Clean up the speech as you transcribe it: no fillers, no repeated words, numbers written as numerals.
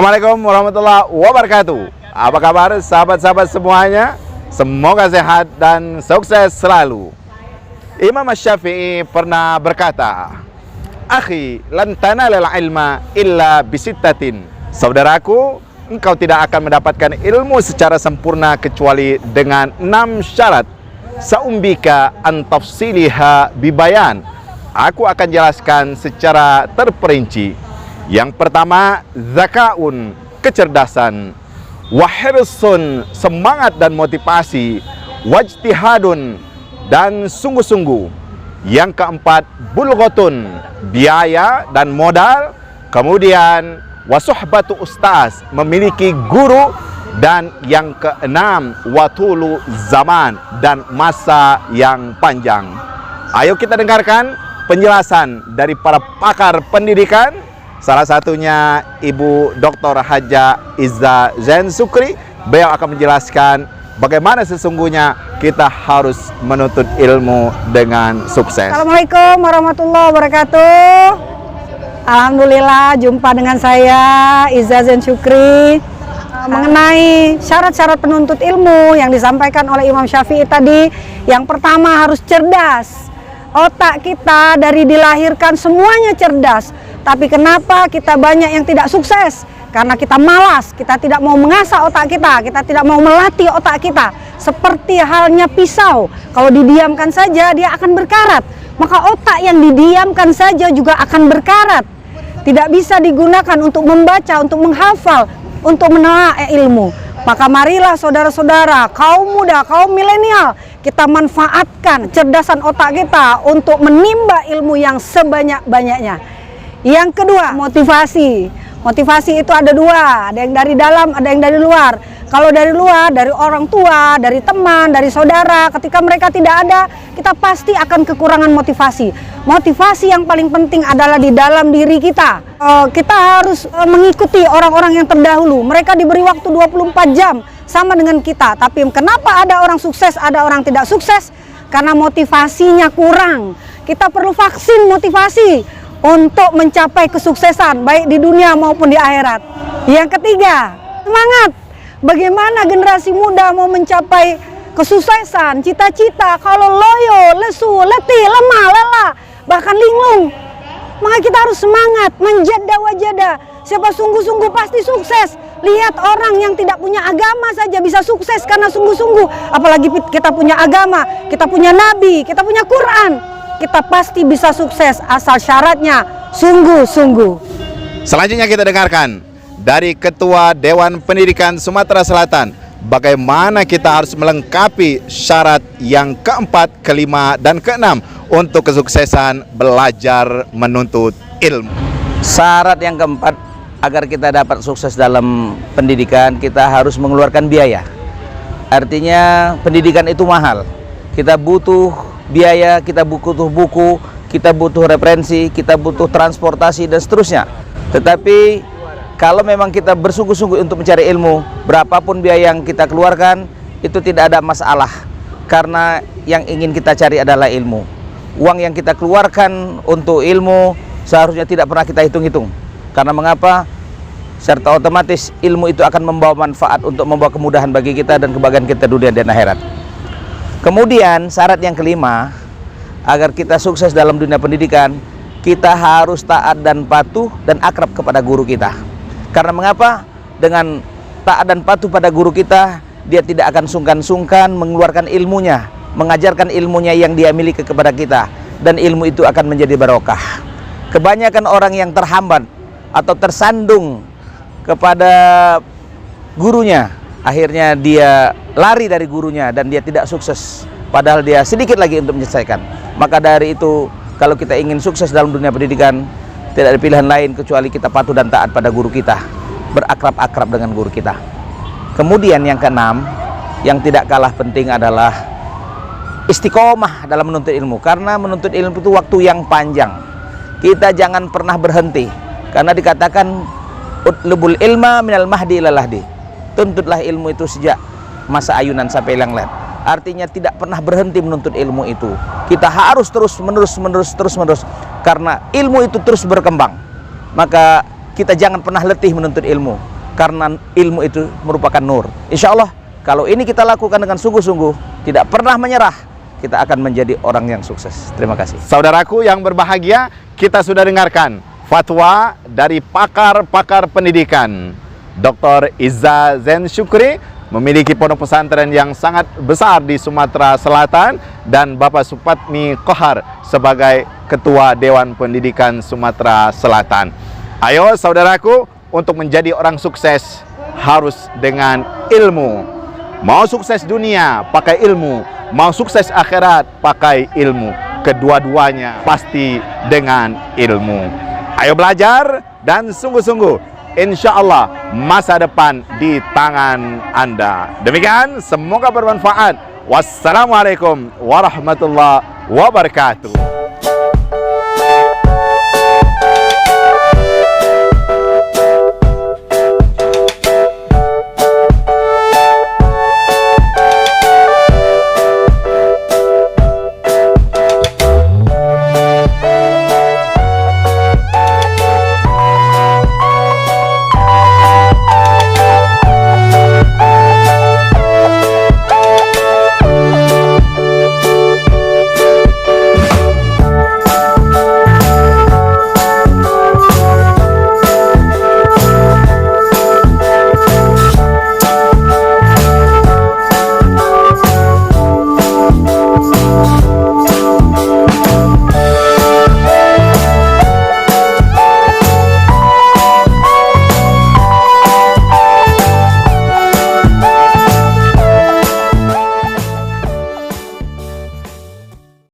Assalamualaikum warahmatullahi wabarakatuh. Apa kabar sahabat-sahabat semuanya? Semoga sehat dan sukses selalu. Imam Syafi'i pernah berkata, "Akhi, lan tanalal ilma illa bisittatin." Saudaraku, engkau tidak akan mendapatkan ilmu secara sempurna kecuali dengan 6 syarat. Saumbika an tafsiliha bibayan. Aku akan jelaskan secara terperinci. Yang pertama, zakaun, kecerdasan. Wahirsun, semangat dan motivasi. Wajtihadun, dan sungguh-sungguh. Yang keempat, bulghatun, biaya dan modal. Kemudian wasuhbatu ustaz, memiliki guru. Dan yang keenam, watulu zaman, dan masa yang panjang. Ayo kita dengarkan penjelasan dari para pakar pendidikan. Salah satunya Ibu Dr. Haja Izza Zain Sukri. Beliau akan menjelaskan bagaimana sesungguhnya kita harus menuntut ilmu dengan sukses. Assalamualaikum warahmatullahi wabarakatuh. Alhamdulillah jumpa dengan saya Izza Zain Sukri mengenai syarat-syarat penuntut ilmu yang disampaikan oleh Imam Syafi'i tadi. Yang pertama, harus cerdas. Otak kita dari dilahirkan semuanya cerdas, tapi kenapa kita banyak yang tidak sukses? Karena kita malas, kita tidak mau mengasah otak kita tidak mau melatih otak kita. Seperti halnya pisau, kalau didiamkan saja dia akan berkarat. Maka otak yang didiamkan saja juga akan berkarat. Tidak bisa digunakan untuk membaca, untuk menghafal, untuk menelaah ilmu. Maka marilah saudara-saudara, kaum muda, kaum milenial, kita manfaatkan kecerdasan otak kita untuk menimba ilmu yang sebanyak-banyaknya. Yang kedua, motivasi. Motivasi itu ada dua, ada yang dari dalam, ada yang dari luar. Kalau dari luar, dari orang tua, dari teman, dari saudara, ketika mereka tidak ada, kita pasti akan kekurangan motivasi. Motivasi yang paling penting adalah di dalam diri kita. Kita harus mengikuti orang-orang yang terdahulu. Mereka diberi waktu 24 jam sama dengan kita. Tapi kenapa ada orang sukses, ada orang tidak sukses? Karena motivasinya kurang. Kita perlu vaksin motivasi untuk mencapai kesuksesan baik di dunia maupun di akhirat. Yang ketiga, semangat. Bagaimana generasi muda mau mencapai kesuksesan, cita-cita kalau loyo, lesu, letih, lemah, lelah, bahkan linglung? Maka kita harus semangat, menjada wajada. Siapa sungguh-sungguh pasti sukses. Lihat orang yang tidak punya agama saja bisa sukses karena sungguh-sungguh. Apalagi kita punya agama, kita punya nabi, kita punya Quran. Kita pasti bisa sukses asal syaratnya sungguh-sungguh. Selanjutnya kita dengarkan dari Ketua Dewan Pendidikan Sumatera Selatan, bagaimana kita harus melengkapi syarat yang keempat, kelima, dan keenam untuk kesuksesan belajar menuntut ilmu. Syarat yang keempat, agar kita dapat sukses dalam pendidikan, kita harus mengeluarkan biaya. Artinya pendidikan itu mahal. Kita butuh biaya, kita butuh buku, kita butuh referensi, kita butuh transportasi, dan seterusnya. Tetapi kalau memang kita bersungguh-sungguh untuk mencari ilmu, berapapun biaya yang kita keluarkan, itu tidak ada masalah. Karena yang ingin kita cari adalah ilmu. Uang yang kita keluarkan untuk ilmu seharusnya tidak pernah kita hitung-hitung. Karena mengapa? Serta otomatis ilmu itu akan membawa manfaat untuk membawa kemudahan bagi kita dan kebahagiaan kita dunia dan akhirat. Kemudian syarat yang kelima, agar kita sukses dalam dunia pendidikan, kita harus taat dan patuh dan akrab kepada guru kita. Karena mengapa? Dengan taat dan patuh pada guru kita, dia tidak akan sungkan-sungkan mengeluarkan ilmunya, mengajarkan ilmunya yang dia miliki kepada kita, dan ilmu itu akan menjadi barokah. Kebanyakan orang yang terhambat atau tersandung kepada gurunya, akhirnya dia lari dari gurunya dan dia tidak sukses, padahal dia sedikit lagi untuk menyelesaikan. Maka dari itu, kalau kita ingin sukses dalam dunia pendidikan, tidak ada pilihan lain kecuali kita patuh dan taat pada guru kita, berakrab-akrab dengan guru kita. Kemudian yang keenam, yang tidak kalah penting adalah istiqomah dalam menuntut ilmu. Karena menuntut ilmu itu waktu yang panjang. Kita jangan pernah berhenti, karena dikatakan utlubul ilma minal mahdi ilal lahdi. Tuntutlah ilmu itu sejak masa ayunan sampai lang-lang. Artinya tidak pernah berhenti menuntut ilmu itu. Kita harus terus menerus karena ilmu itu terus berkembang. Maka kita jangan pernah letih menuntut ilmu, karena ilmu itu merupakan nur. Insya Allah kalau ini kita lakukan dengan sungguh-sungguh, tidak pernah menyerah, kita akan menjadi orang yang sukses. Terima kasih. Saudaraku yang berbahagia, kita sudah dengarkan fatwa dari pakar-pakar pendidikan. Dr. Izza Zain Syukri memiliki pondok pesantren yang sangat besar di Sumatera Selatan, dan Bapak Supatmi Kohar sebagai Ketua Dewan Pendidikan Sumatera Selatan. Ayo saudaraku, untuk menjadi orang sukses harus dengan ilmu. Mau sukses dunia pakai ilmu, mau sukses akhirat pakai ilmu. Kedua-duanya pasti dengan ilmu. Ayo belajar dan sungguh-sungguh. Insya Allah masa depan di tangan Anda. Demikian, semoga bermanfaat. Wassalamualaikum warahmatullahi wabarakatuh.